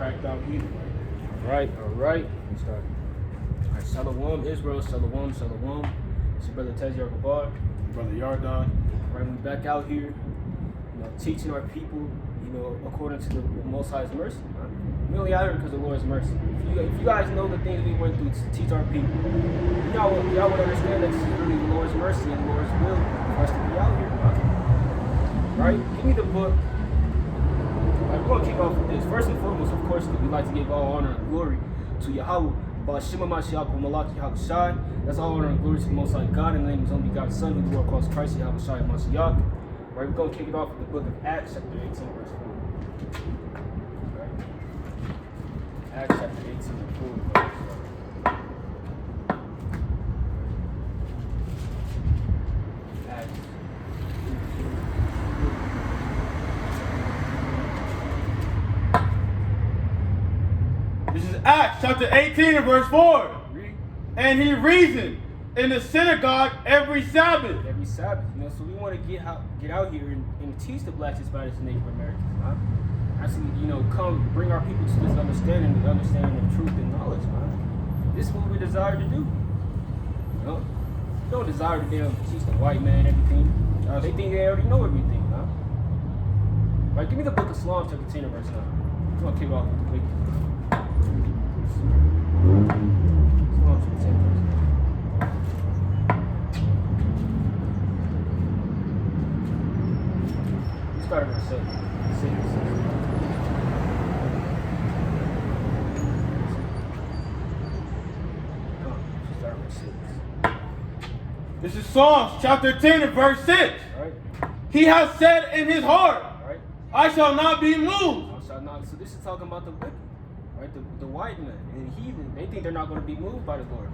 cracked out here. All right. Let's start. All right, Shalom, Israel, Shalom. It's your brother Teziar Gabar, Brother Yardan. Right, we back out here, teaching our people, according to the Most High's mercy. We only out here because of the Lord's mercy. If you guys know the things we went through to teach our people, y'all would understand that this is really the Lord's mercy and the Lord's will for us to be out here. Right? Give me the book. We're going to kick off with this. First and foremost, of course, we like to give all honor and glory to Yahweh, Ba'ashima Mashiach Malak Yahweh Shai. That's all honor and glory to the Most High God in the name of His only begotten Son, who grew across Christ, Yahweh Shai Mashiach. Right, we're going to kick it off with the book of Acts, chapter 18, verse 4. Right. Acts, chapter 18, verse 4. Acts. This is Acts chapter 18 and verse 4. And he reasoned in the synagogue every Sabbath. Every Sabbath, so we want to get out here and teach the Blacks, Hispanics, and Native Americans. Actually, come bring our people to this understanding of truth and knowledge. This is what we desire to do. We don't desire to be able to teach the white man everything. They think they already know everything. Right, give me the book of Psalms, chapter 10, verse 9. I'm going to kick off with the quick. Psalms, chapter 10, verse 9. Start at verse 7. Start at verse 6. This is Psalms chapter 10 and verse 6. Right. He has said in his heart, Right. I shall not be moved. So this is talking about the wicked, right? The white man and the heathen. They think they're not going to be moved by the Lord,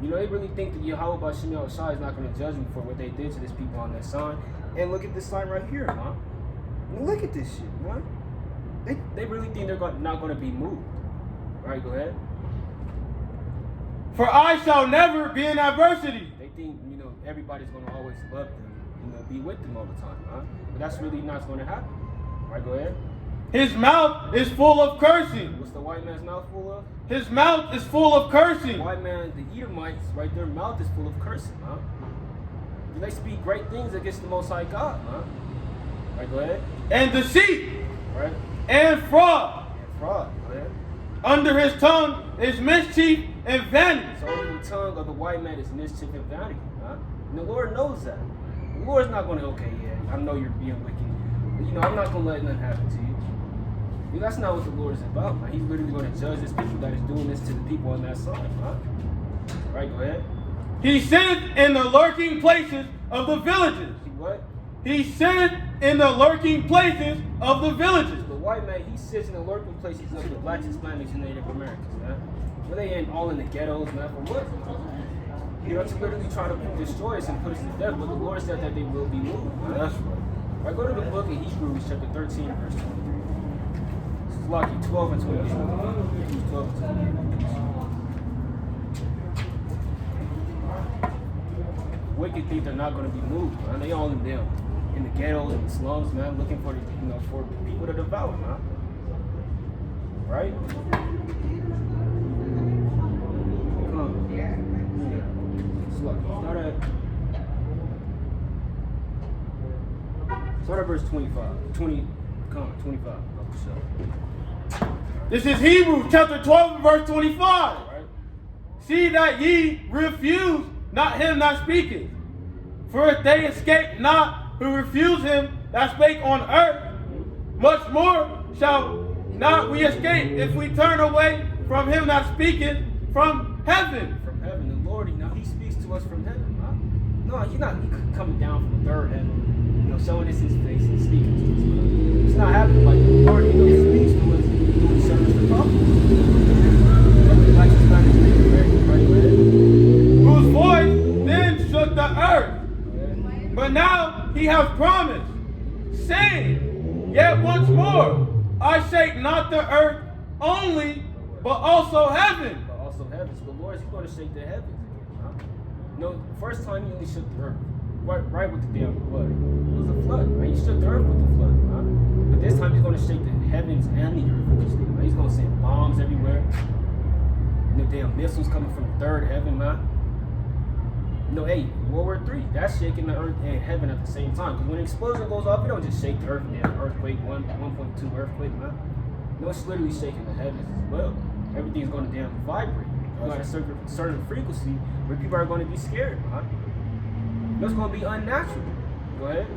They really think that Yahweh Ba'ashim Yahweh Shai is not going to judge them for what they did to this people on that sign. And look at this sign right here, Look at this shit, They really think they're not going to be moved. Right, go ahead. For I shall never be in adversity. They think, everybody's going to always love them, be with them all the time, But that's really not going to happen. Right, go ahead. His mouth is full of cursing. What's the white man's mouth full of? His mouth is full of cursing. The white man, the Edomites, right, their mouth is full of cursing, They speak great things against the Most High God, Right, go ahead. And deceit. Right. And fraud. Go ahead. Under his tongue is mischief and vanity. So under the tongue of the white man is mischief and vanity, And the Lord knows that. The Lord's not going to, I know you're being wicked. I'm not going to let nothing happen to you. That's not what the Lord is about, He's literally going to judge this people that is doing this to the people on that side, Right, go ahead. He sitteth in the lurking places of the villages. See what? He sitteth in the lurking places of the villages. The white man, he sits in the lurking places of the Blacks, Hispanics, and Native Americans, Where they all in the ghettos, for what? To literally try to destroy us and put us to death, but the Lord said that they will be moved. That's right. Right, go to the book of Hebrews, chapter 13, verse 23. This is Lucky 12 and 28. Hebrews 12 and 28. Wicked think they're not going to be moved, They all in them, in the ghettos and the slums, looking for for people to devour, Right? Come on. Start at verse 25. 25. This is Hebrews chapter 12 and verse 25. Right. See that ye refuse not him that speaketh. For if they escape not who refuse him that spake on earth, much more shall not we escape if we turn away from him that speaketh from heaven. From heaven, the Lord, He speaks to us from heaven, No, He's not coming down from the third heaven, showing us His face and speaking to us. It's not happening like the Lord, speaks to us through the servants of the prophets. Whose voice then shook the earth. But now He hath promised, saying, Yet once more, I shake not the earth only, but also heaven. But also heaven. So the Lord is going to shake the heavens again. First time He only shook the earth. Right with the damn flood. It was a flood, He shook the earth with the flood, But this time He's going to shake the heavens and the earth with this thing. You know, damn missiles coming from the third heaven, man. No, hey, World War III, that's shaking the earth and heaven at the same time. Because when an explosion goes off, it don't just shake the earth, damn earthquake, 1.2 earthquake, man. No, it's literally shaking the heavens as well. Everything's going to damn vibrate. You got a certain frequency where people are going to be scared, man. It's going to be unnatural. Go ahead.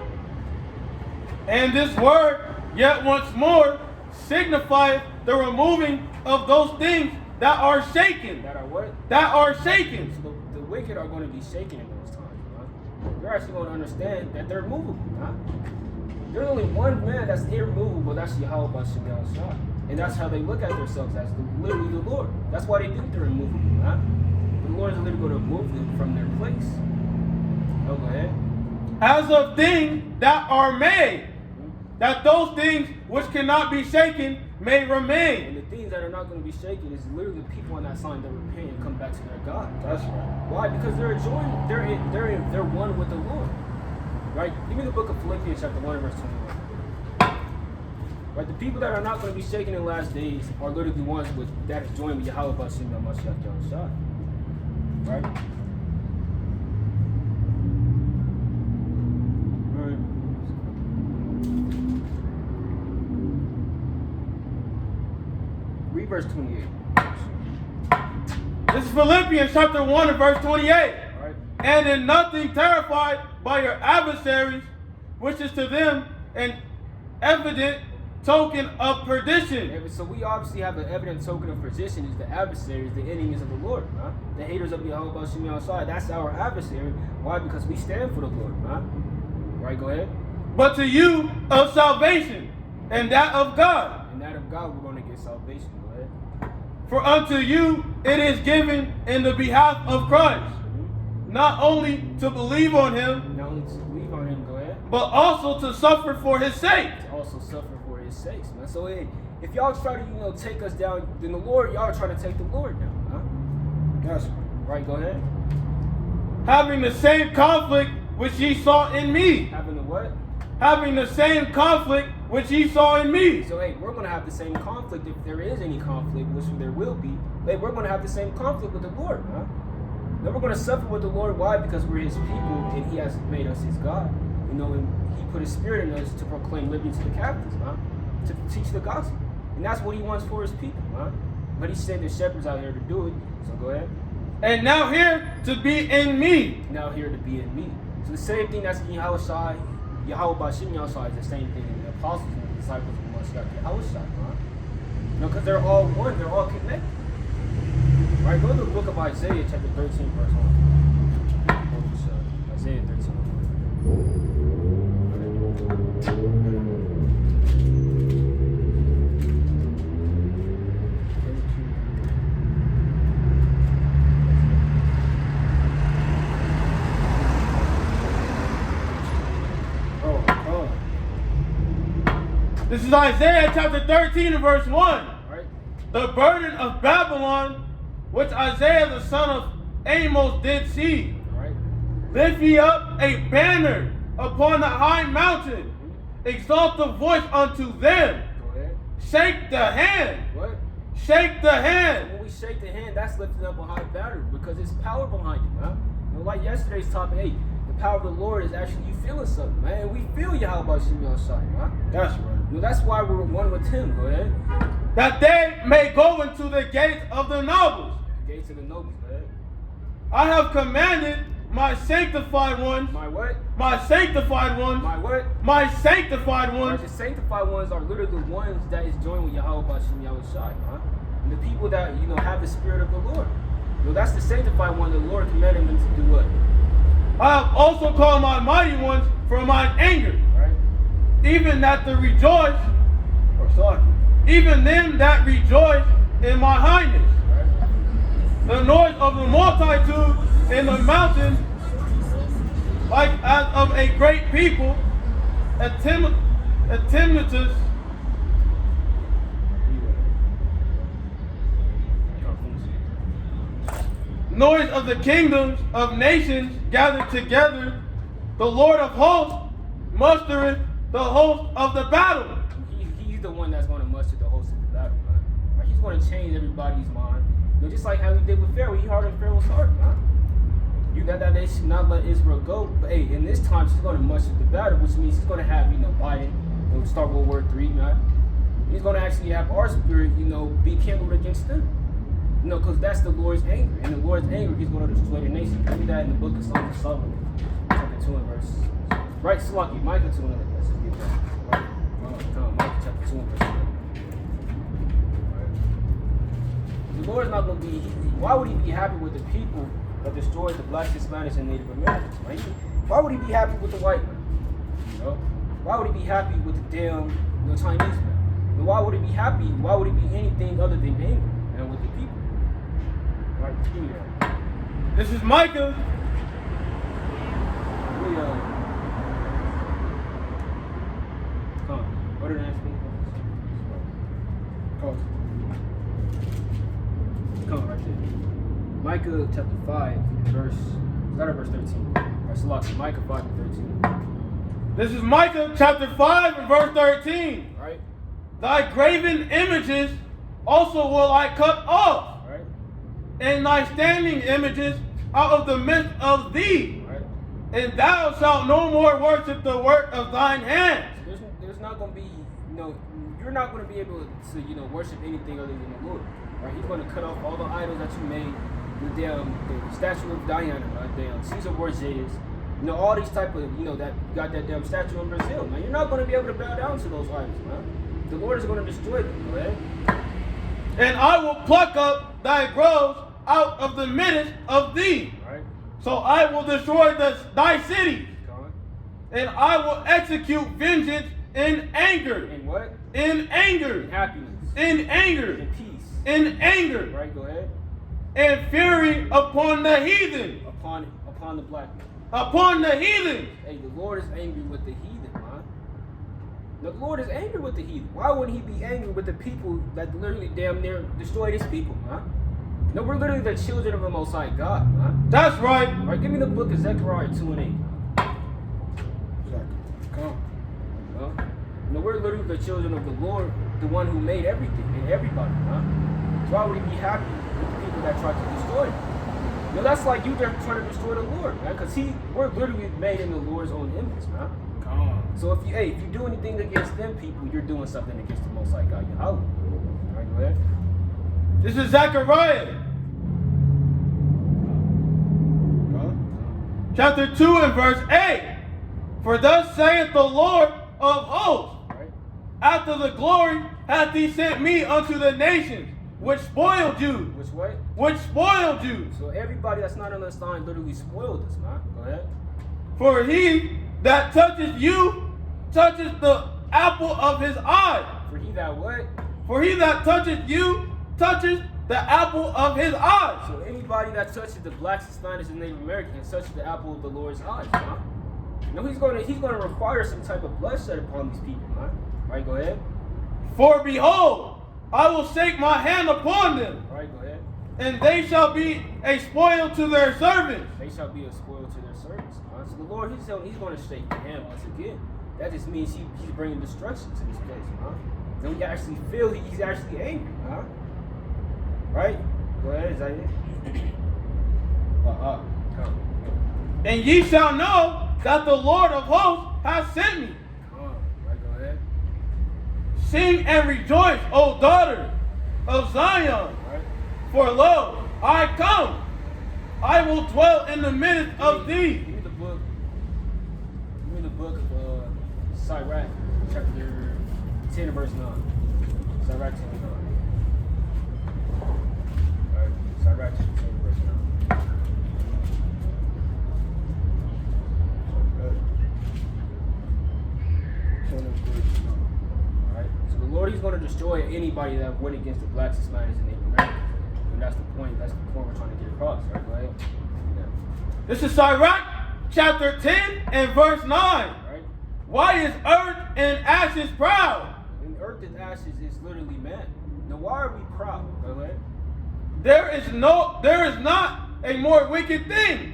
And this word, yet once more, signifieth the removing of those things that are shaken. That are what? That are shaken. So the wicked are going to be shaken in those times, man. They're actually going to understand that they're movable, man. There's only one man that's immovable, that's Yahweh Bashem Yahushua. And that's how they look at themselves, as literally the Lord. That's why they think they're immovable, man. The Lord is literally going to move them from their place. Oh, go ahead. As of things that are made, that those things which cannot be shaken may remain. And the things that are not going to be shaken is literally the people on that sign that repent and come back to their God. That's right. Why? Because they're joined. They're one with the Lord. Right? Give me the book of Philippians chapter 1 verse 21. Right? The people that are not going to be shaken in the last days are literally the ones that are joined with Yahweh Bashem Yahushua. Right? Read verse 28. This is Philippians chapter 1 and verse 28. Right. And in nothing terrified by your adversaries, which is to them an evident token of perdition. So we obviously have an evident token of perdition is the adversaries, the enemies of the Lord, huh? The haters of Yahweh Bashem Yahushua. That's our adversary. Why? Because we stand for the Lord, huh? Right, go ahead. But to you of salvation, and that of God. And that of God, we're going to get salvation. Go ahead. For unto you it is given in the behalf of Christ, not only to believe on him, not only to believe on him, go ahead, but also to suffer for his sake. To also suffer for his sakes, man. So hey, if y'all try to, take us down, then the Lord, y'all are trying to take the Lord down, huh? That's right. Go ahead. Having the same conflict which ye saw in me. Having the what? Having the same conflict which ye saw in me. So hey, we're going to have the same conflict if there is any conflict, which there will be. Hey, we're going to have the same conflict with the Lord, huh? Then we're going to suffer with the Lord. Why? Because we're his people and he has made us his God. And he put his spirit in us to proclaim liberty to the captives, huh? To teach the gospel. And that's what he wants for his people, huh? But he sent the shepherds out here to do it. So go ahead. And now here to be in me. Now here to be in me. So the same thing that's in Yahweh Bashem Yahushua is the same thing in the apostles and the disciples of Mashiach Yahweh, huh? Because they're all one, they're all connected. Right, go to the book of Isaiah, chapter 13, verse 1. Isaiah 13. This is Isaiah chapter 13 and verse 1. Right. The burden of Babylon, which Isaiah the son of Amos did see. Right. Lift ye up a banner upon the high mountain. Exalt the voice unto them. Go ahead. Shake the hand. What? Shake the hand. When we shake the hand, that's lifting up a high banner because it's power behind it, man. Like yesterday's topic, hey, the power of the Lord is actually you feeling something, man. We feel Yahweh Bashem Yahushua, man. That's right. That's why we're one with him. Go ahead. That they may go into the gates of the nobles. Gates of the nobles, go ahead. I have commanded my sanctified ones. My what? My sanctified ones. My what? My sanctified ones. The sanctified ones are literally the ones that is joined with Yahweh Bashem Yahushua, huh? And the people that have the spirit of the Lord. That's the sanctified one. The Lord commanded them to do what? I have also called my mighty ones from mine anger. Right. Even that the rejoice, even them that rejoice in my highness. Right. The noise of the multitude in the mountains, like as of a great people, a tumultuous. Noise of the kingdoms of nations gathered together. The Lord of hosts mustereth the host of the battle. He's the one that's going to muster the host of the battle, man. He's going going to change everybody's mind. You know, just like how he did with Pharaoh. He hardened Pharaoh's heart, man. You got that they should not let Israel go. But hey, in this time, she's going to muscle the battle, which means she's going to have, Biden, start World War III, man. He's going to actually have our spirit, be kindled against them. Because that's the Lord's anger. And the Lord's anger, he's going to destroy the nation. Read that in the book of Songs of Solomon, chapter 2 and verse. Right, Salaki, Micah 2 and verse. Let's just get that. Right. Come on, Micah chapter 2 and verse. Right. The Lord is not going to be, why would he be happy with the people that destroyed the blacks, Hispanics, and Native Americans, right? Why would he be happy with the white man? Why would he be happy with the damn Chinese man? Why would he be happy? Why would he be anything other than angry with the people? Right, give me that. This is Micah. What did I ask me? Come right there. Micah chapter 5, verse 13. Right, Salaki, Micah 5 and 13. This is Micah chapter 5 and verse 13. Right. Thy graven images also will I cut off, right, and thy standing images out of the midst of thee, right, and thou shalt no more worship the work of thine hands. There's not going to be, you're not going to be able to, worship anything other than the Lord. Right? He's going to cut off all the idols that you made, the statue of Diana, Caesar Borgias, all these type of, that got that damn statue in Brazil, man. You're not going to be able to bow down to those idols, man. The Lord is going to destroy them, go ahead. And I will pluck up thy groves out of the midst of thee. Right. So I will destroy thy cities. And I will execute vengeance in anger. In what? In anger. In happiness. In anger. In peace. In anger. Right, go ahead. And fury upon the heathen. Upon the black man. Upon the heathen. Hey, the Lord is angry with the heathen, man. The Lord is angry with the heathen. Why wouldn't he be angry with the people that literally damn near destroyed his people, man? No, we're literally the children of the Most High God, man. That's right. All right, give me the book of Zechariah 2 and 8. Come on. We're literally the children of the Lord, the one who made everything and everybody, man. So why would he be happy with the people that tried to destroy him? That's like you trying to destroy the Lord, man. Because we're literally made in the Lord's own image, man. Come on. So if you do anything against them people, you're doing something against the Most High God. Yahweh. All right, go ahead. This is Zechariah. Chapter 2 and verse 8. For thus saith the Lord of hosts, right, after the glory hath he sent me unto the nations, which spoiled you. Which way? Which spoiled you. So everybody that's not on this line literally spoiled us, man. Go ahead. For he that touches you touches the apple of his eye. For he that what? For he that touches you touches the apple of his eye. So anybody that touches the blacks, Hispanics, and Native Americans touches the apple of the Lord's eyes, man. He's going to require some type of bloodshed upon these people, man. Right, go ahead. For behold, I will shake my hand upon them. Right, go ahead. And they shall be a spoil to their servants. They shall be a spoil to their servants, man. So the Lord, he's going to shake the hand once again. That just means he's bringing destruction to this place, man. Then we actually feel he's actually angry, man. Right? Go ahead, is that it? Come. And ye shall know that the Lord of hosts hath sent me. Right, go ahead. Sing and rejoice, O daughter of Zion. Right. For lo, I come. I will dwell in the midst of thee. Give me the book of Sirach, chapter 10 and verse 9. Sirach 10 and 9. Alright, Sirach chapter 10 and verse 9. Alright, so the Lord, he's going to destroy anybody that went against the blacks, Hispanics, and Native Americans. And that's the point we're trying to get across. Right, go ahead. Yeah. This is Sirach chapter 10 and verse 9. Right? Why is earth and ashes proud? And earth and ashes is literally man. Now why are we proud? Go ahead. There is not a more wicked thing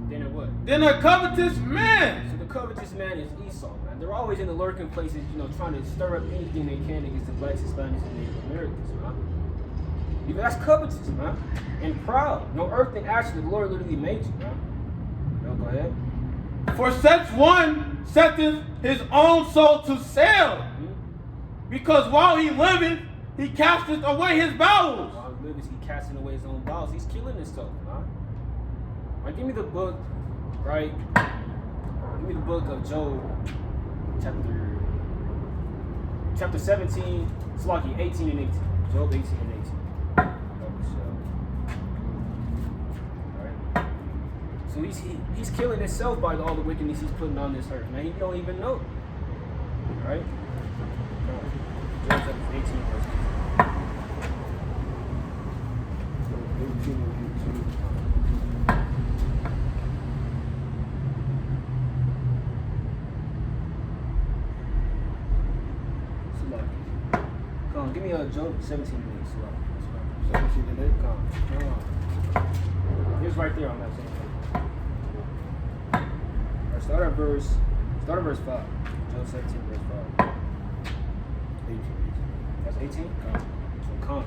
Then what? than a covetous man. So the covetous man is Esau, man. they're always in the lurking places, trying to stir up anything they can against the blacks, Hispanics, and Native Americans, man. Because that's covetous, man, and proud. No earthly action, the Lord literally made you, man. Go ahead. For such one setteth his own soul to sale, because while he liveth, he casteth away his bowels. While he liveth, he casting away his own bowels. He's killing himself, man. Right, give me the book, right? Give me the book of Job, chapter 17, Slaki 18 and 18. Job 18 and 18. So he's killing himself by all the wickedness he's putting on this earth, man. He don't even know. Right? Job 18, verse 18. Come on, give me a Job 17 minutes. 17 and 8. Come on. Here's right there on that same page. Start at verse 5. Job 17, verse 5. 18. That's 18? Come.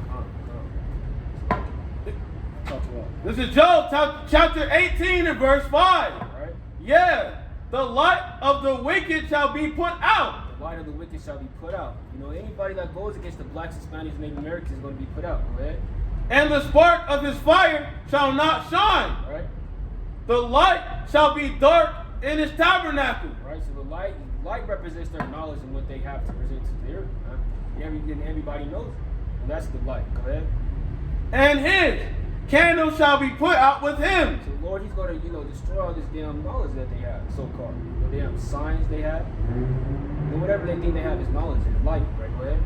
Talk to us. This is Job chapter 18 and verse 5. Right? Yeah. The light of the wicked shall be put out. The light of the wicked shall be put out. Anybody that goes against the blacks, Hispanics, and Native Americans is going to be put out. Go ahead. And the spark of his fire shall not shine. Right? The light shall be dark in his tabernacle. Right? So the light represents their knowledge and what they have to present to the earth. Huh? Everybody knows it. And that's the light. Go ahead. And his candle shall be put out with him. So the Lord, he's going to, destroy all this damn knowledge that they have, so-called. The damn signs they have. And whatever they think they have is knowledge and light. Right? Go ahead.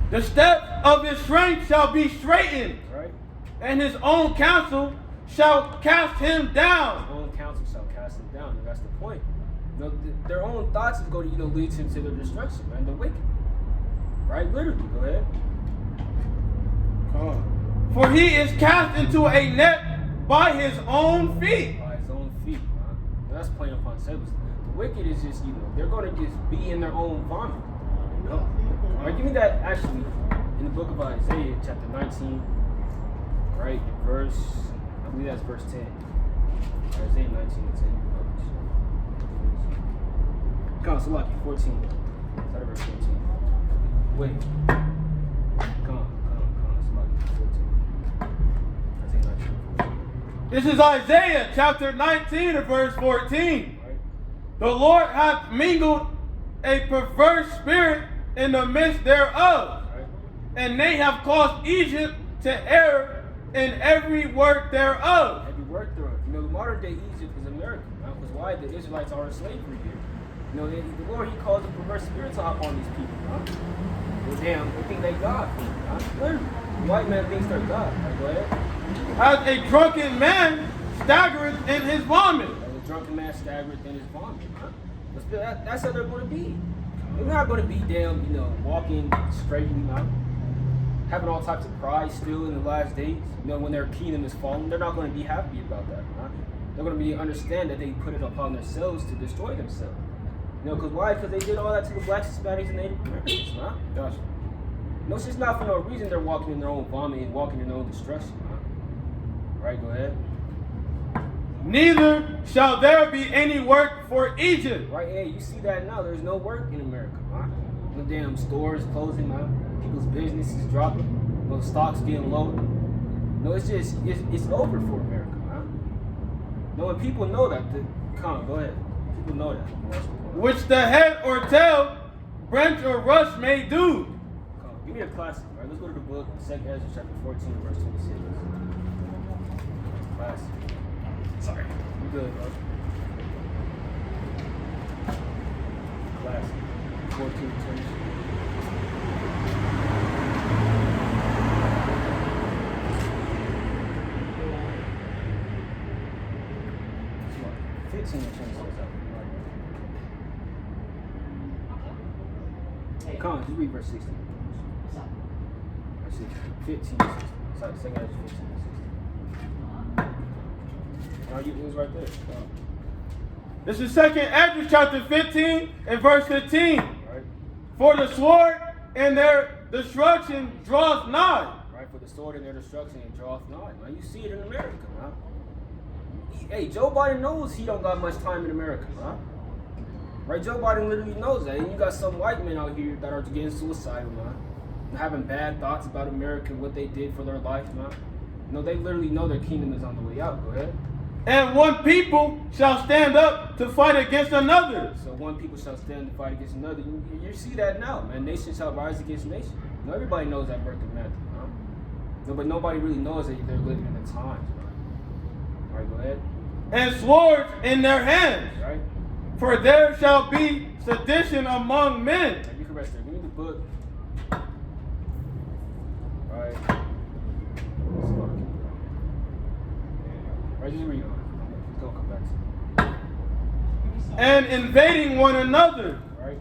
The steps of his strength shall be straightened. Right? And his own counsel shall cast him down. His own counsel shall cast him down. And that's the point. Their own thoughts is going to, lead him to their destruction, man. The wicked. Right? Literally. Go ahead. Come on. For he is cast into a net by his own feet. By his own feet, man. That's playing upon syllables. The wicked is just, they're going to just be in their own vomit. All right, give me that actually in the book of Isaiah, chapter 19, right? Verse, I believe that's verse 10. Isaiah 19 and 10. Come on, Salaki, 14. Start at verse 14. Wait. Come on, Salaki, 14. Isaiah 19. This is Isaiah chapter 19 and verse 14. Right? The Lord hath mingled a perverse spirit in the midst thereof, Right? and they have caused Egypt to err in every work thereof. Every work thereof. The modern day Egypt is America. Because why? The Israelites are in slavery here. The Lord, he calls a perverse spirit to hop on these people. Well, damn, they think they God. Literally. The white man thinks they're God. Right, go ahead. As a drunken man staggereth in his vomit. As a drunken man staggereth in his vomit. That's how they're going to be. They're not going to be damn, walking straightly, having all types of pride still in the last days. When their kingdom is fallen, they're not going to be happy about that. They're going to understand that they put it upon themselves to destroy themselves. Because why? Because they did all that to the blacks, Hispanics, and Native Americans, Gotcha. It's just not for no reason they're walking in their own vomit and walking in their own destruction, Right, go ahead. Neither shall there be any work for Egypt. Right, hey, you see that now. There's no work in America, The damn stores closing, People's businesses dropping. Stocks getting low. It's just, it's over for America, when people know that, go ahead. People know that. Which the head or tail, branch or rush may do. Give me a classic, right? Let's go to the book, 2nd Ezra, chapter 14, verse 26. Classic. Sorry. You good, bro? Classic. 14, 26. Come on, just read verse 16. Verse 16. 15, 16. Sorry, 2nd Ezra 15 and 16. No, it was right there. This is 2nd Ezra chapter 15 and verse 15. Right? For the sword and their destruction draweth nigh. Right? For the sword and their destruction it draweth nigh. Man, you see it in America, man. Hey, Joe Biden knows he don't got much time in America, man. Right? Joe Biden literally knows that. And you got some white men out here that are getting suicidal, man. And having bad thoughts about America and what they did for their life, man. You know, they literally know their kingdom is on the way out. Go ahead. And one people shall stand up to fight against another. So one people shall stand to fight against another. You see that now, man. Nation shall rise against nation. You know, everybody knows that verse of Matthew, man. No, but nobody really knows that they're living in the times, man. All right, go ahead. And swords in their hands. Right? For there shall be sedition among men. You can rest there. Give me the book. All right. Right, just read on. It's gonna come back to you. And invading one another. Right?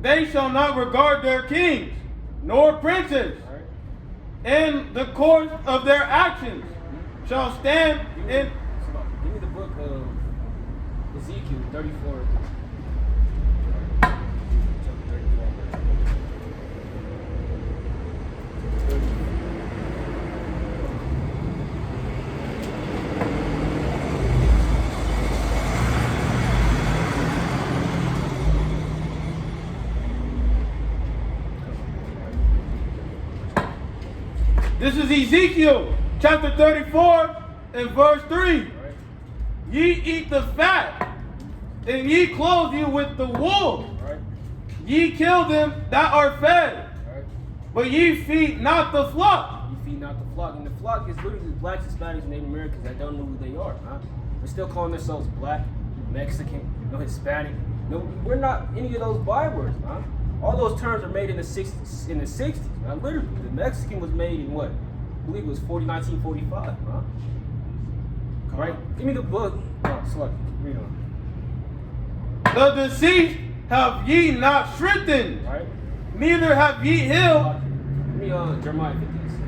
They shall not regard their kings, nor princes. All right? In the course of their actions shall stand in. Give me the book of Ezekiel 34. This is Ezekiel chapter 34 and verse 3. Right? Ye eat the fat, and ye clothe you with the wool. Right? Ye kill them that are fed, Right? but ye feed not the flock. You feed not the flock. And the flock is literally the blacks, Hispanics, and Native Americans that don't know who they are, huh? They're still calling themselves black, Mexican, no Hispanic. No, we're not any of those bywords, huh? All those terms are made in the 60s. In the 60s, man. Literally, the Mexican was made in what? I believe it was 1945, huh? Right? Give me the book. Oh, select it. Read on. The deceased have ye not strengthened, Right? neither have ye healed. Give me Jeremiah 56.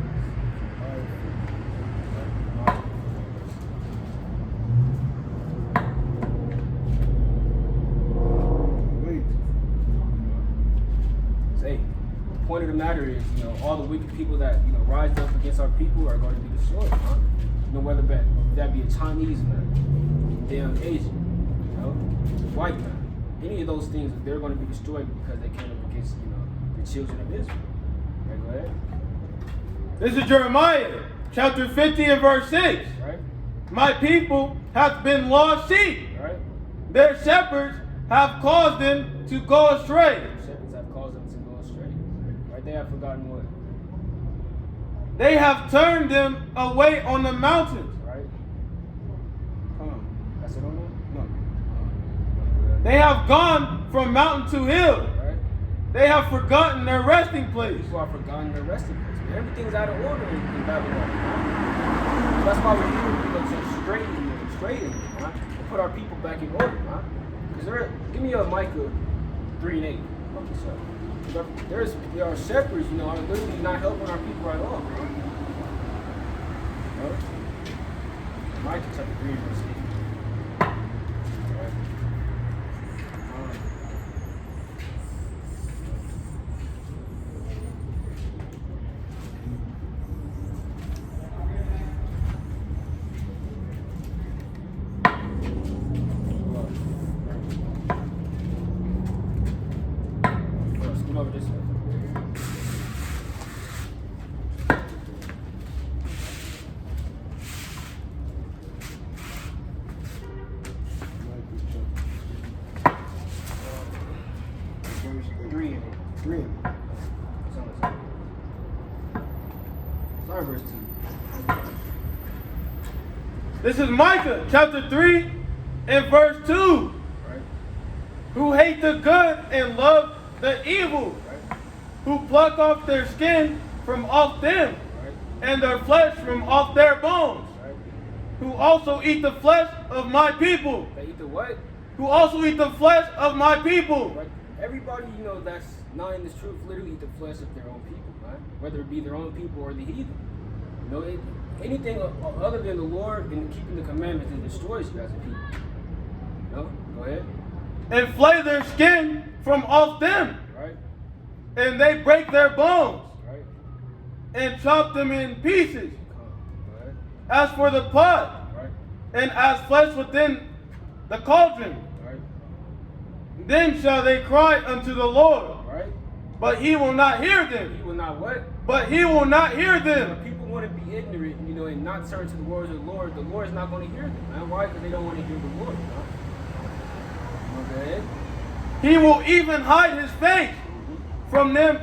Hey, the point of the matter is, you know, all the wicked people that, you know, rise up against our people are going to be destroyed, huh? You know, whether that be a Chinese man, damn Asian, you know, white man, any of those things, they're going to be destroyed because they came up against, you know, the children of Israel. Right, go ahead. This is Jeremiah chapter 50 and verse 6. Right? My people hath been lost sheep. Right? Their shepherds have caused them to go astray. Shepherds have caused them to go astray. Right? They have forgotten what? They have turned them away on the mountains. Right? Come on. That's it on there? No. They have gone from mountain to hill. Right? They have forgotten their resting place. People have forgotten their resting place. Man, everything's out of order in Babylon. Huh? That's why we're here, you know, to straighten, huh? To put our people back in order, huh? Because give me a Micah 3 and 8. There are shepherds, you know, are literally not helping our people at all. Huh? Right? Micah chapter 3 verse 8. Right? Over this way. Three. Sorry, verse 2. This is Micah chapter 3 and verse 2. Right? Who hate the good and love the evil, Right? who pluck off their skin from off them, Right? and their flesh from off their bones, Right? who also eat the flesh of my people, They eat the what? who also eat the flesh of my people. Right? Everybody, you know, that's not in this truth literally eat the flesh of their own people, right? Whether it be their own people or the heathen. You know, anything other than the Lord and keeping the commandments, it destroys you as a people. You know? Go ahead. And flay their skin from off them. Right. And they break their bones. Right. And chop them in pieces. Go ahead. As for the pot. Right. And as flesh within the cauldron. Right. Then shall they cry unto the Lord. Right. But he will not hear them. He will not what? But he will not hear When them. people want to be ignorant, and not turn to the words of the Lord is not going to hear them, man. Why? Because they don't want to hear the Lord, man. Go ahead. He will even hide his face from them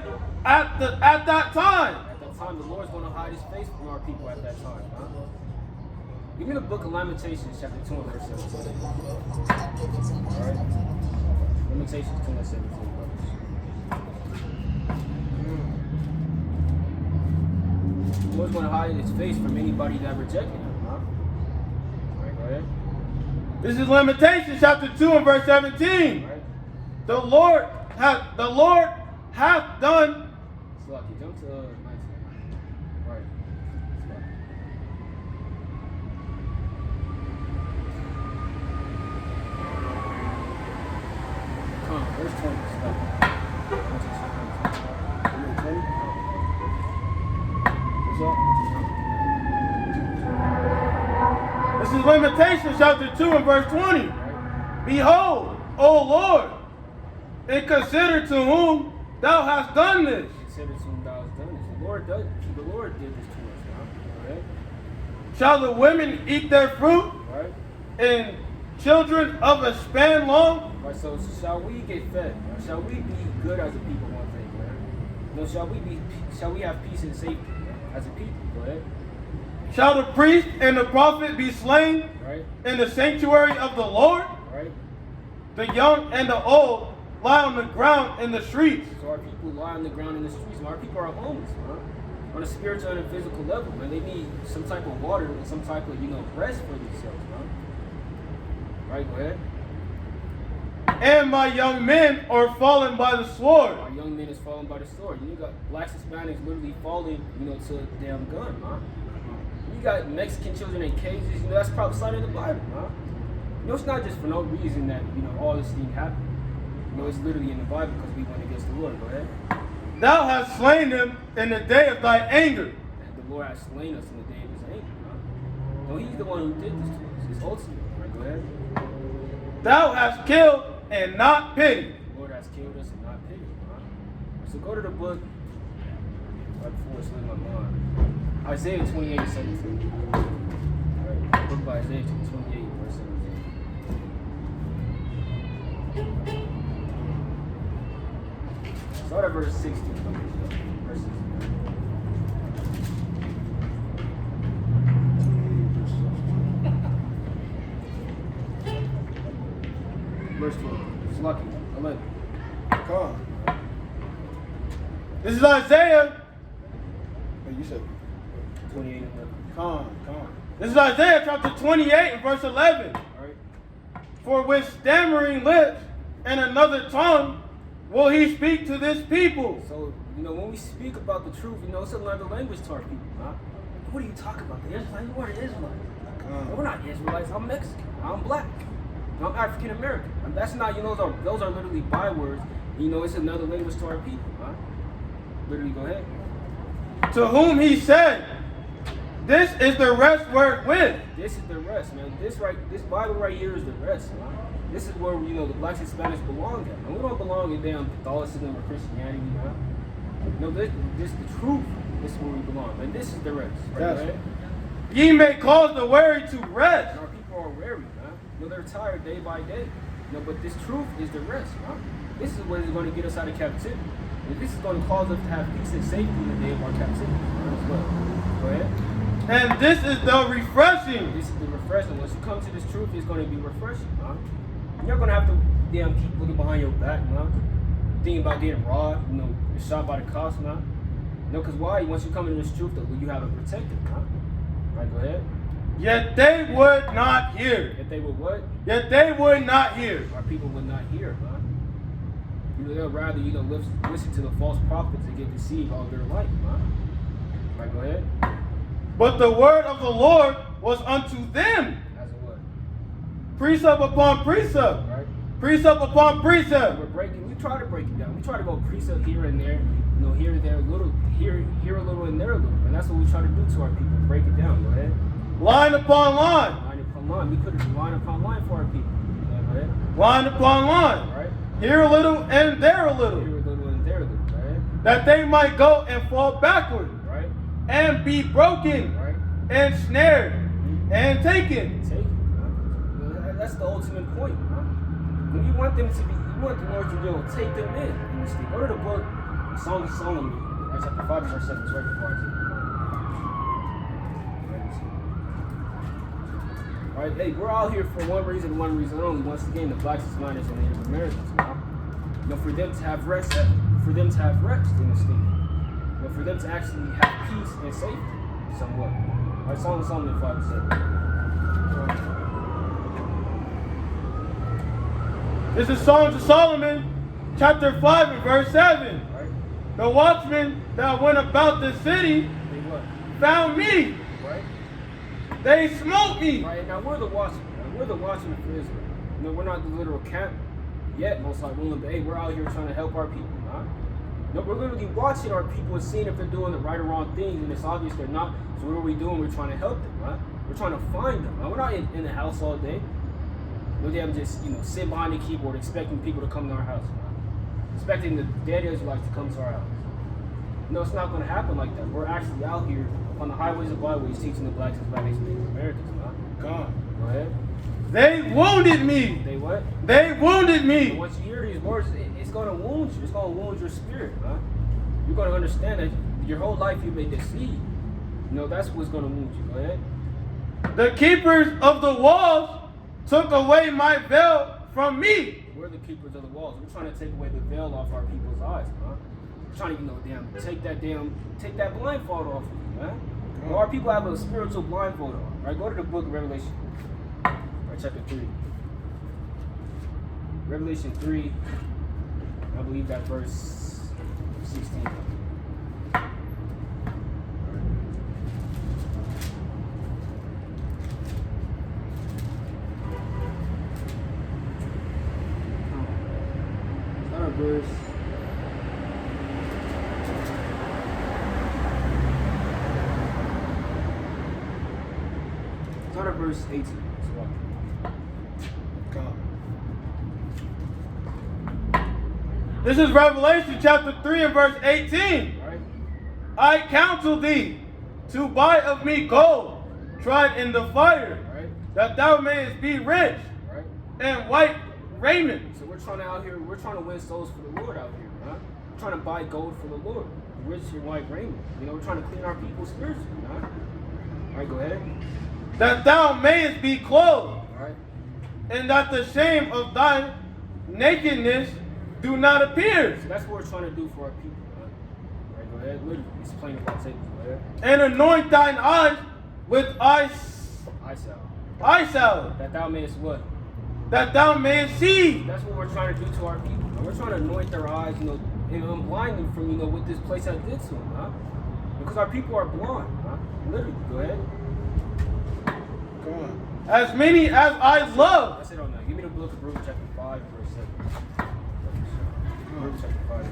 at that time. At that time, the Lord's going to hide his face from our people at that time, huh? Give me the book of Lamentations, chapter 2 and verse 17. Alright? Lamentations 2 and 17, brothers. The Lord's going to hide his face from anybody that rejected him, huh? Alright, go ahead. This is Lamentations chapter 2 and verse 17. Alright? The Lord hath done. Slocky, jump to 19. Right. Slocky. Come on, verse 20. Slocky. 20? What's up? This is Lamentations chapter 2 and verse 20. Right. Behold, O Lord, and consider to whom thou hast done this. Consider to whom thou hast done this. The Lord did this to us, huh? Right? Shall the women eat their fruit, Right? and children of a span long? Right, so shall we get fed? Right? Shall we be good as a people, one thing, right? Shall we have peace and safety, right? As a people? Go ahead. Shall the priest and the prophet be slain Right? in the sanctuary of the Lord? Right? The young and the old lie on the ground in the streets. So our people lie on the ground in the streets, and our people are homeless, huh? On a spiritual and a physical level, man. They need some type of water and some type of, rest for themselves, huh? Right, go ahead. And my young men are fallen by the sword. Our young men is falling by the sword. You got blacks and Hispanics literally falling, to a damn gun, huh? You got Mexican children in cages, that's prophesied in the Bible, huh? It's not just for no reason that, all this thing happened. It's literally in the Bible because we went against the Lord. Go ahead. Thou hast slain them in the day of thy anger. And the Lord has slain us in the day of his anger, huh? No, he's the one who did this to us. It's ultimate. Right, go ahead. Thou hast killed and not pitied. The Lord has killed us and not pitied, huh? So go to the book, right before it's in my mind. Isaiah 28 and 17. Right, the book by Isaiah 28 verse 17. Start at verse 16. Verses. Verse 12. It's lucky. 11. Come on. This is Isaiah. You said 28 and 11. Come on. This is Isaiah chapter 28 and verse 11. Alright? For with stammering lips and another tongue will he speak to this people. So, when we speak about the truth, it's another language to our people, huh? What are you talking about? The Israelites? What are Israelites? We're not Israelites. I'm Mexican. I'm black. I'm African American. That's not, those are literally bywords. It's another language to our people, huh? Literally, go ahead. To whom he said, this is the rest wherewith. This is the rest, man. This Bible right here is the rest, man. This is where, the blacks and Hispanics belong at. And we don't belong in damn Catholicism or Christianity, huh? No, this the truth. This is where we belong. And this is the rest. Right, Yes. right? Ye may cause the weary to rest. And our people are weary, man. They're tired day by day. But this truth is the rest, man. This is what is going to get us out of captivity. And this is going to cause us to have peace and safety in the day of our captivity, as well. Go ahead. And this is the refreshing. This is the refreshing. Once you come to this truth, it's going to be refreshing, man. You're not going to have to keep looking behind your back, man. Thinking about getting robbed, shot by the cops, man. Because why? Once you come into this truth, you have a protector, man. Right, go ahead. Yet they would not hear. If they would what? Yet they would not hear. Our people would not hear, man. They'll rather, listen to the false prophets and get deceived all their life, man. Right, go ahead. But the word of the Lord was unto them. As a what? Precept upon precept. Right? precept upon precept. We try to break it down. We try to go precept here and there, you know, here and there a little, here a little and there a little. And that's what we try to do to our people. Break it down. Go ahead. Line upon line. Line upon line. We put it line upon line for our people. Go ahead. Line upon line. Right. Here a little and there a little. Here a little and there a little. Right. That they might go and fall backward. Right. And be broken. Right. And snared. And taken. Take it. That's the ultimate point. When you want them to be, you want the Lord to be able to take them in this thing. Go to the book, Song of Solomon, right, chapter 5, verse 7. It's right before I say. Alright, hey, we're all here for one reason only. Once again, the Blacks, Hispanics, and Native Americans. You know, for them to have rest, in this thing. You know, for them to actually have peace and safety, somewhat. Alright, Song of Solomon 5 and 7. This is Songs of Solomon, chapter 5 and verse 7. Right. The watchmen that went about the city found me. Right. They smote me. Right. Now we're the watchmen. We're the watchmen for Israel. You know, we're not the literal camp yet, most likely. Hey, we're out here trying to help our people. Huh? No, we're literally watching our people and seeing if they're doing the right or wrong things, and it's obvious they're not. So what are we doing? We're trying to help them. Right? We're trying to find them. Right? We're not in the house all day. We're them just, you know, sit behind the keyboard expecting people to come to our house. Right? Expecting the dead Israelites to come to our house. No, it's not going to happen like that. We're actually out here on the highways and byways teaching the Blacks, Hispanics, and Native Americans. Right? Go ahead. They wounded me. They what? They wounded me. And once you hear these words, it's going to wound you. It's going to wound your spirit. Right? You're going to understand that your whole life you've been deceived. You know, that's what's going to wound you. Go ahead. The keepers of the walls took away my veil from me. We're the keepers of the walls. We're trying to take away the veil off our people's eyes, huh? We're trying to, you know, take that blindfold off of you, man. Well, our people have a spiritual blindfold on. Right? Go to the book of Revelation. Right, chapter 3. Revelation 3, I believe that verse 16. Verse. Start at verse 18. This is Revelation chapter 3 and verse 18. Right. I counsel thee to buy of me gold tried in the fire, right, that thou mayest be rich, right, and white raiment. So we're trying to win souls for the Lord out here, huh? We're trying to buy gold for the Lord, rich and white raiment. You know, we're trying to clean our people spiritually, huh? All right, go ahead. That thou mayest be clothed, All right. and that the shame of thy nakedness do not appear. So that's what we're trying to do for our people, huh? All right, go ahead. Literally, it's plain about tables. Go ahead. And anoint thine eyes with eye salve. That thou mayest what? That thou mayest see. That's what we're trying to do to our people. Huh? We're trying to anoint their eyes, you know, and blind them from, you know, what this place has did to them, huh? Because our people are blind, huh? Literally, go ahead. Go on. As many as I love. That's it on that. Give me the book of Ruth, chapter 5, verse 7. Ruth, chapter 5.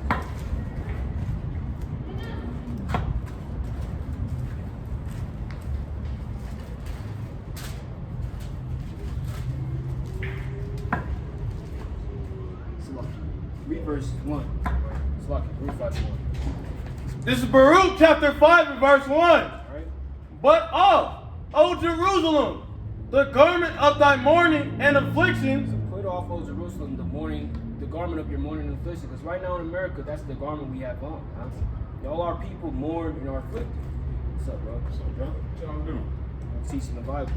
Read verse 1. Read 5:1. This is Baruch chapter 5 and verse 1. Right. But off, O Jerusalem, the garment of thy mourning and afflictions. So put off, O Jerusalem, the garment of your mourning and affliction. Because right now in America, that's the garment we have on. Huh? All our people mourn and are afflicted. What's up, bro? What's up, bro? What y'all doing? I'm teaching the Bible.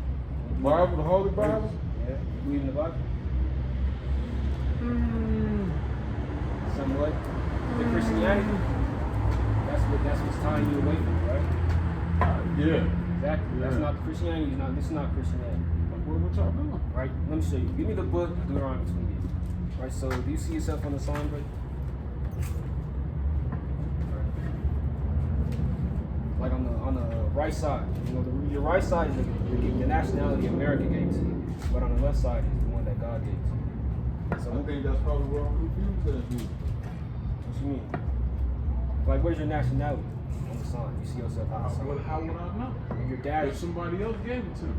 Bible, the Holy Bible? Yeah. You believe in the Bible? Somewhat. The Christianity. That's what's tying you away from it, right? Yeah. Exactly. Yeah. That's not Christianity. This is not Christianity. What y'all doing? Right? Let me show you. Give me the book, Deuteronomy 28. Right, so do you see yourself on the sign, bro? Like on the right side. You know, your right side is the nationality America gave to you. But on the left side is the one that God gave to you. So I think that's probably where I'm confused at, dude. what you mean? Like, where's your nationality on the sign? You see yourself on the sign. How would I know? If your dad If somebody else gave it to me.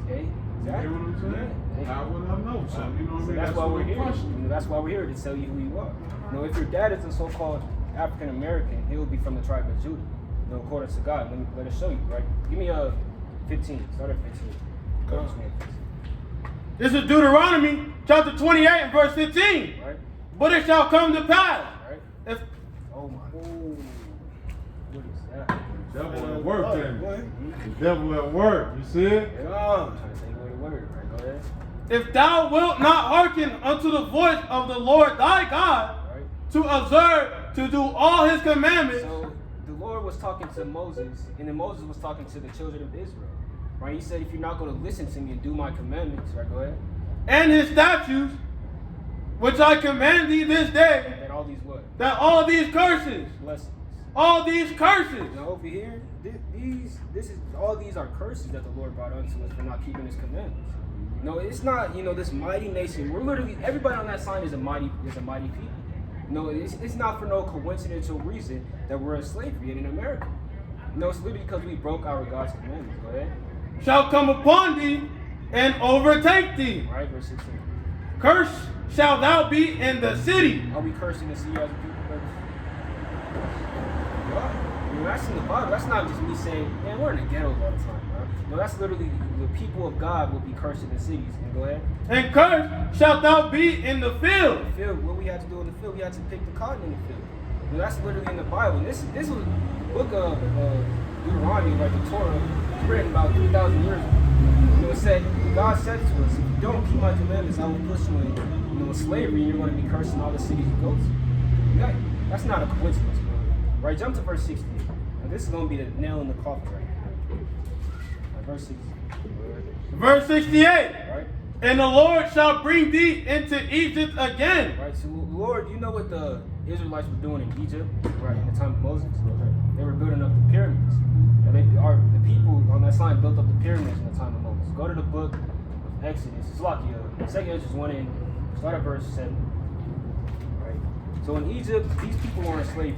hey, You exactly. hear what I'm saying? Yeah. How would I know? So, you know what I So mean? that's why what we're I'm here. questioning. You know, that's why we're here to tell you who you are. You know, if your dad is a so-called African American, he will be from the tribe of Judah. You know, according to God. Let us show you, right? Give me 15. Start at 15. Go to 15. This is Deuteronomy chapter 28 and verse 15. Right? But it shall come to pass. Right? If, Oh my. Oh. What is that? The devil at work, then. What? The devil at work. You see it? I'm trying to say the word, right? Go ahead. if thou wilt not hearken unto the voice of the Lord thy God, Right? to observe, to do all his commandments, So the Lord was talking to Moses, and then Moses was talking to the children of Israel. Right? He said, if you're not going to listen to me and do my commandments, right? Go ahead. and his statutes, which I command thee this day, That all these what? that all these curses, Blessings. all these curses, Now over here, all these are curses that the Lord brought unto us for not keeping His commandments. No, it's not. You know, this mighty nation. We're literally everybody on that sign is a mighty people. No, it's not for no coincidental reason that we're in slavery in America. No, it's literally because we broke our God's commandments. Go ahead. shall come upon thee and overtake thee. All right, verse 16. Cursed shalt thou be in the city. Are we cursing the city as a people, brothers? You know, that's in the Bible. That's not just me saying, man, we're in the ghettos all the time, bro. No, that's literally the people of God will be cursed in the cities. And go ahead. And cursed shalt thou be in the field. The field, what we had to do in the field, we had to pick the cotton in the field. You know, that's literally in the Bible. And this was the book of Deuteronomy, like the Torah, was written about 3,000 years ago. You know, it said, God said to us, if you don't keep my commandments, I will put you in slavery, and you're going to be cursed in all the cities you go to. That's not a coincidence, bro. Right, jump to verse 16. Now, this is going to be the nail in the coffin right here. Right, verse 16. Verse 68. Right? And the Lord shall bring thee into Egypt again. Right, so Lord, you know what the Israelites were doing in Egypt, right, in the time of Moses? They were building up the pyramids. And the people on that sign built up the pyramids in the time of Moses. Go to the book of Exodus. It's like 2 Exodus 1 and start at verse 7. Right? So in Egypt, these people were in slavery.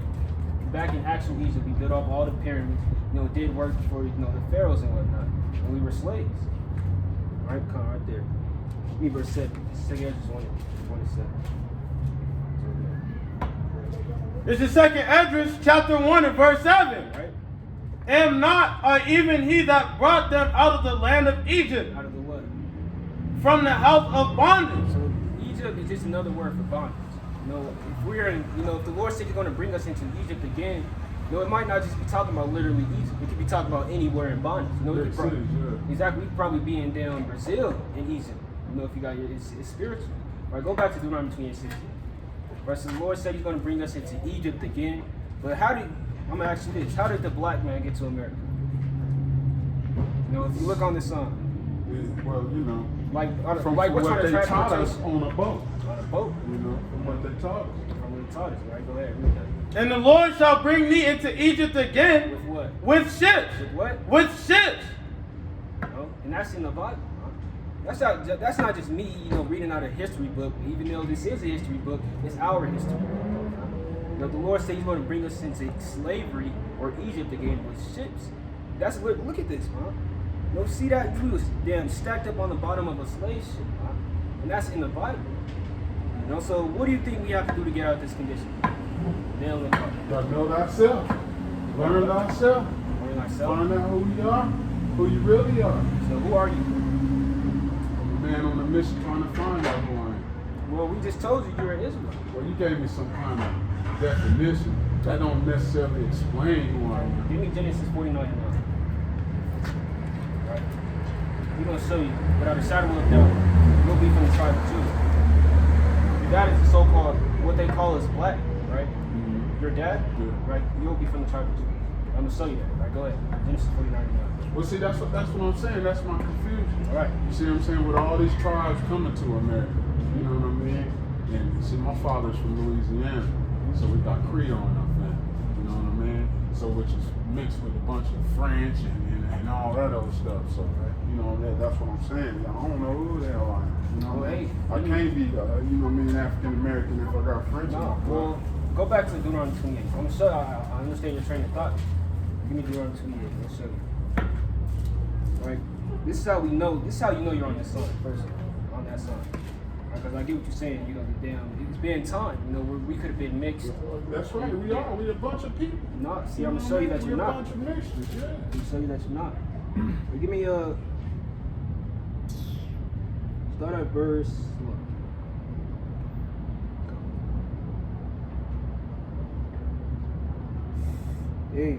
Back in actual Egypt, we built up all the pyramids. You know, did work for the pharaohs and whatnot. And we were slaves. All right, come right there. Give me verse 7. 2 Exodus 1 and 7. This is 2nd Esdras chapter 1 and verse 7. Right? Am not even he that brought them out of the land of Egypt, Out of the what? from the house of bondage? So Egypt is just another word for bondage. You know, if we're in, if the Lord said He's going to bring us into Egypt again, it might not just be talking about literally Egypt. It could be talking about anywhere in bondage. Big cities, yeah. Exactly. We could probably be in down Brazil in Egypt. If you got it's spiritual. Right. Go back to Deuteronomy 28:16. Right. So the Lord said He's going to bring us into Egypt again. But I'm gonna ask you this: how did the black man get to America? If you look on this sign, Well, like from what what kind of they taught us transportation? on a boat. On a boat. From what they taught us. From what He taught us, right? Go ahead, read that. And the Lord shall bring thee into Egypt again With what? with ships. With what? With ships. And that's in the Bible. Huh? That's not just me, reading out a history book. Even though this is a history book, it's our history. The Lord said He's going to bring us into slavery or Egypt again with ships. That's look at this, man. See that we was damn stacked up on the bottom of a slave ship, man. And that's in the Bible. So what do you think we have to do to get out of this condition? Nail in the coffin. You gotta know thyself. Learn thyself. Learn thyself. Find out who you are, who you really are. So who are you? I'm a man on a mission trying to find out who I am. Well, we just told you you're an Israelite. Well, you gave me some kind of definition. That don't necessarily explain who I am. Give me Genesis 49:9. Right? We're going to show you, without a shadow of a doubt, you'll be from the tribe of Judah. Your dad is the so-called, what they call is black, right? Mm-hmm. Your dad, Yeah. right? You'll be from the tribe of Judah. I'm going to show you that, right? Go ahead. Genesis 49:9. Well, see, that's what I'm saying. That's my confusion. All right. You see what I'm saying? With all these tribes coming to America, you know what I mean? And see, my father's from Louisiana, so we got Creole in our family. You know what I mean? So So which is mixed with a bunch of French and all that other stuff. So you know that's what I'm saying. I don't know who the hell I am. You know, Well, hey, I can't be you know me, an African American if I got French. No, well, go back to Deuteronomy 28. I'm sure I understand your train of thought. Give me Deuteronomy 28. Let's show you. Right? This is how we know. This is how you know you're on this side. First, on that side. Because I get what you're saying. You know, it's been time. You know, we could have been mixed. That's right. We are. We a bunch of people. Not. See, I'm gonna show you that you're not. We're a bunch of mixtures. Yeah. I'm gonna show you that you're not. But give me start at verse. Look. Hey.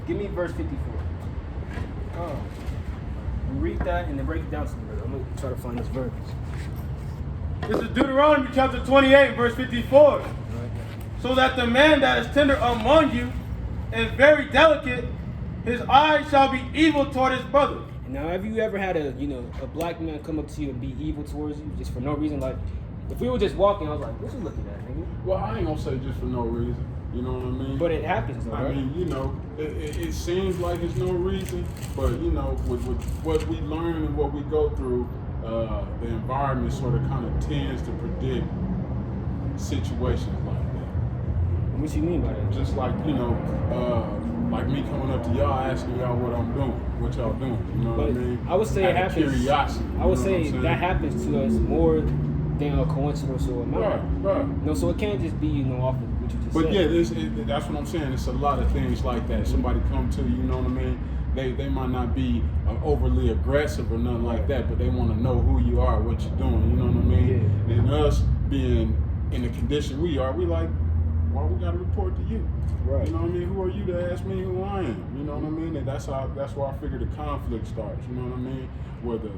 Give me verse 54. Read that and then break it down some more. I'm gonna try to find this verse. This is Deuteronomy chapter 28, verse 54. Right. So that the man that is tender among you and very delicate, his eyes shall be evil toward his brother. Now, have you ever had a black man come up to you and be evil towards you just for no reason? Like, if we were just walking, I was like, what you looking at, nigga? Well, I ain't gonna say just for no reason. You know what I mean? But it happens, though, right? I mean, you know, it seems like there's no reason, but you know, with what we learn and what we go through, the environment sort of kind of tends to predict situations like that. What you mean by that? Just like, you know, like me coming up to y'all asking y'all what I'm doing, what y'all doing. You know what I mean? I would say it Out of happens. Curiosity. I would say that happens to us more than a coincidental amount. Right. No, so it can't just be, off of what you just But said. yeah, that's what I'm saying. It's a lot of things like that. Somebody come to you, you know what I mean? They might not be overly aggressive or nothing like that, but they want to know who you are, what you're doing. You know what I mean? Yeah. And us being in the condition we are, we like, why we got to report to you? Right. You know what I mean? Who are you to ask me who I am? You know what I mean? And that's why I figure the conflict starts. You know what I mean? Where the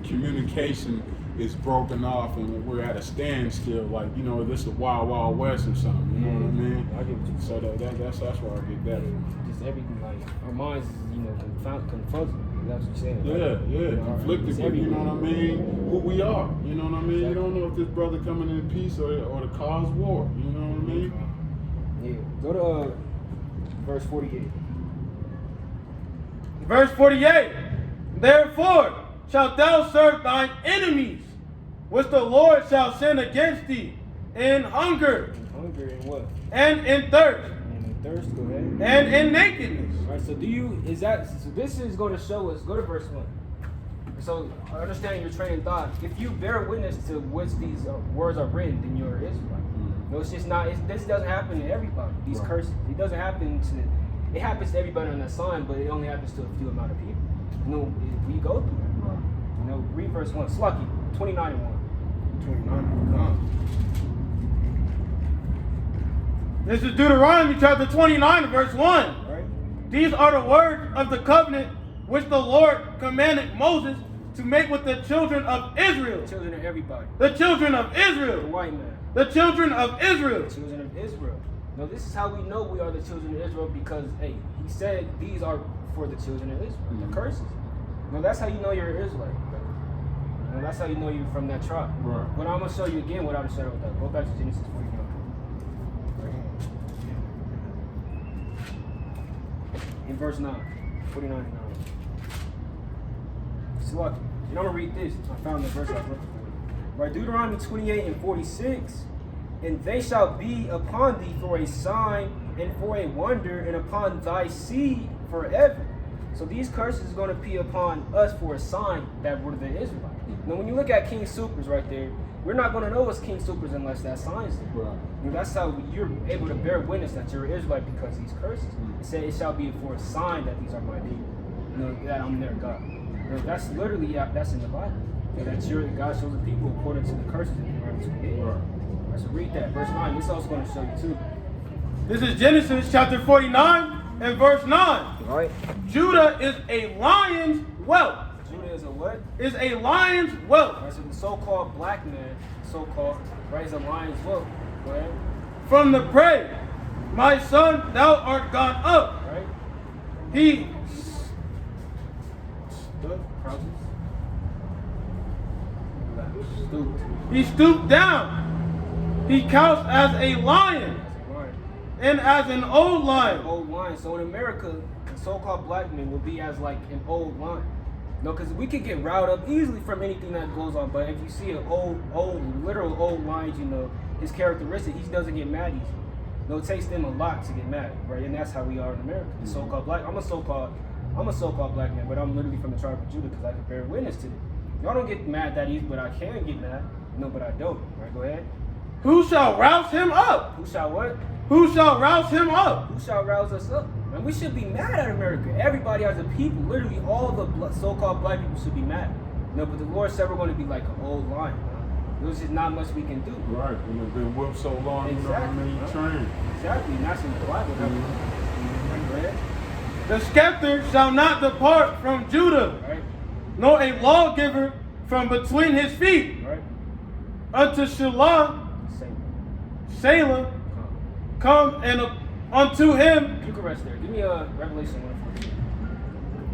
communication is broken off and we're at a standstill, like, this is a wild, wild west or something, you know what I mean? I get what you're So that's where I get that from. Just everything, like, our minds is, confuzzled. That's what you're saying. Yeah, conflicted with, you know what I mean, who we are, you know what I mean? Exactly. You don't know if this brother coming in peace or to cause war, you know what I mean? Yeah. Go to verse 48. Verse 48. Therefore shalt thou serve thine enemies, which the Lord shall send against thee, in hunger, And hunger and what? and in thirst, And in thirst, go ahead. and in nakedness. Alright, so this is going to show us, go to verse 1. So, understanding your train of thought, if you bear witness to which these words are written, then you're Israelite. Mm-hmm. No, it's just not, this doesn't happen to everybody, these Right. curses. It doesn't happen it happens to everybody on that sign, but it only happens to a few amount of people. We go through it. Right. Read verse 1. Slucky, 29 and 1. 29. This is Deuteronomy chapter 29, verse 1. Right? These are the words of the covenant which the Lord commanded Moses to make with the children of Israel. The children of everybody. The children of The Israel. white man. The children of Israel. The children of Israel. Now, this is how we know we are the children of Israel because, he said these are for the children of Israel, Mm-hmm. the curses. Now, that's how you know you're an Israelite. Now, that's how you know you're from that tribe. Right. But I'm going to show you again without a shadow of doubt. Go back to Genesis 49. In verse 9. 49 and 9. So, look, I'm going to read this. I found the verse I was looking for. Right, Deuteronomy 28 and 46. And they shall be upon thee for a sign and for a wonder, and upon thy seed forever. So these curses are going to be upon us for a sign that we're the Israelites. Now, when you look at King Supers right there, we're not going to know it's King Supers unless that sign's there. Right. And that's how you're able to bear witness that you're an Israelite because of these curses. It said, it shall be for a sign that these are my people. That I'm their God. That's literally, that's in the Bible. That God shows the people according to the curses in Deuteronomy 28. Right. So read that, verse 9. This is also going to show you too. This is Genesis chapter 49 and verse 9. Right? Judah is a lion's whelp. Judah is a what? Is a lion's whelp. Right, so the so-called black man, right, is a lion's whelp. Go ahead. From the prey, my son, thou art gone up. Right? He Crouches. Stooped. he stooped down. He couched as a lion That's a lion. and as an old lion. Old lion. So in America, the so-called black men will be as like an old lion. No, because we could get riled up easily from anything that goes on. But if you see an literal old lion, you know, his characteristic, he doesn't get mad easy. No, it takes them a lot to get mad, right? And that's how we are in America. The so-called black. I'm a so-called black man, but I'm literally from the tribe of Judah because I can bear witness to it. Y'all don't get mad that easy, but I can get mad. No, but I don't. Right? Go ahead. Who shall rouse him up? Who shall what? Who shall rouse him up? Who shall rouse us up? And we should be mad at America. Everybody as a people, literally all the so-called black people should be mad. No, but the Lord said we're going to be like an old lion. There's just not much we can do. Right, and it's been whipped so long, you know what I Exactly, mean? huh? Trained. Exactly, and that's in the Bible. Mm-hmm. Right? The scepter shall not depart from Judah, Right? nor a lawgiver from between his feet, Right? unto Shelah, Same. Selah, Come. come and unto him. You can rest there. Give me a Revelation 1:14.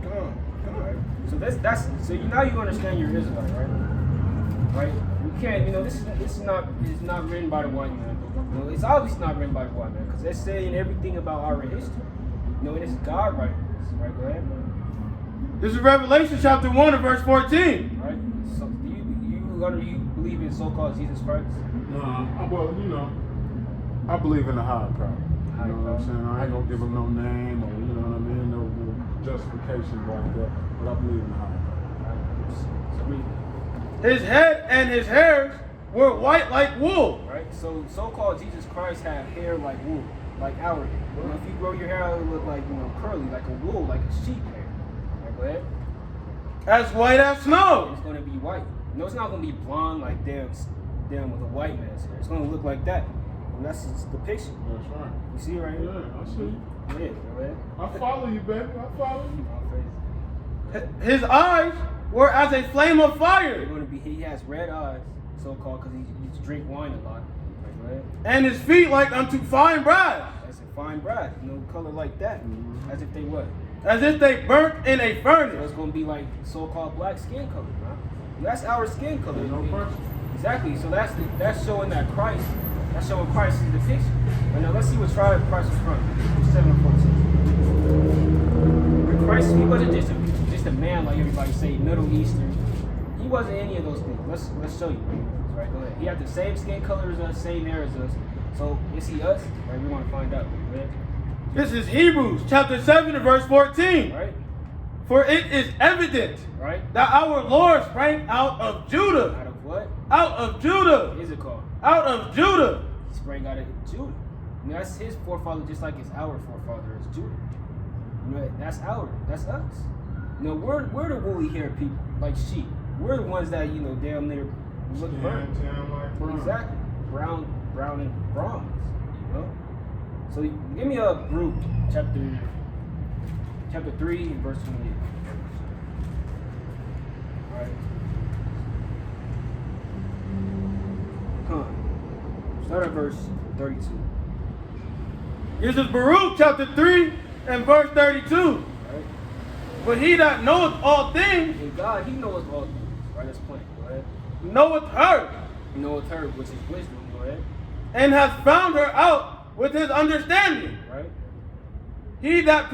Come Alright. So that's so now you understand you're Israelite, right? Right? We can't, you know, this is not written by the white man. You know, it's obviously not written by the white man because they're saying everything about our history. You know, and it's God writing this. Right? Go ahead. This is Revelation chapter 1 and verse 14. Right? So do you believe in so-called Jesus Christ? Well, you know, I believe in the higher power. You know what I'm saying? I ain't gonna give him no name or, you know what I mean, no justification like that. But I believe in the higher power. So read. His head and his hairs were white like wool. Right? So so-called Jesus Christ had hair like wool, like our hair. You know, if you grow your hair out, it would look like, you know, curly, like a wool, like a sheep hair. Right, go ahead. As white as And snow. it's gonna be white. No, it's not gonna be blonde like them with a white man's hair. It's gonna look like that. And that's just the picture. That's right. You see it right here? Yeah, I see. Yeah, go ahead. I follow you, baby. I follow you. All praise. His eyes were as a flame of They're fire, gonna be. He has red eyes, so-called, because he drink wine a lot. Right, go ahead. and his feet like unto fine brass, That's a fine brass. No color like that. As if they what? as if they burnt in a So furnace. it's gonna be like so-called black skin color, right? That's our skin color. No question. Exactly. So that's showing that Christ. That's showing Christ in the picture. But now let's see what tribe Christ was from. 7:14. Christ, he wasn't just a man like everybody say, Middle Eastern. He wasn't any of those things. Let's show you. Right, go ahead. He had the same skin color as us, same hair as us. So is he us? Right, we want to find out. Go ahead. This is Hebrews chapter 7 and verse 14. Right, For it is evident right. that our Lord sprang out of Judah. Out of what? Out of Judah. What is it called? Out of Judah. He sprang out of Judah. You know, that's his forefather, just like it's our forefather is Judah. You know, that's us. You know, we're the woolly haired people, like sheep. We're the ones that, you know, damn near look burnt. Like Exactly. Brown and bronze. You know? So give me a group, chapter 3, verse 28. Alright. Come on. Start at verse 32. This is Baruch chapter 3 and verse 32. Alright? But he that knoweth all things And God, he knows all things. Right, let's play. Go ahead. knoweth her, He knoweth her, which is wisdom. Go ahead. and hath found her out with his understanding. Right? He that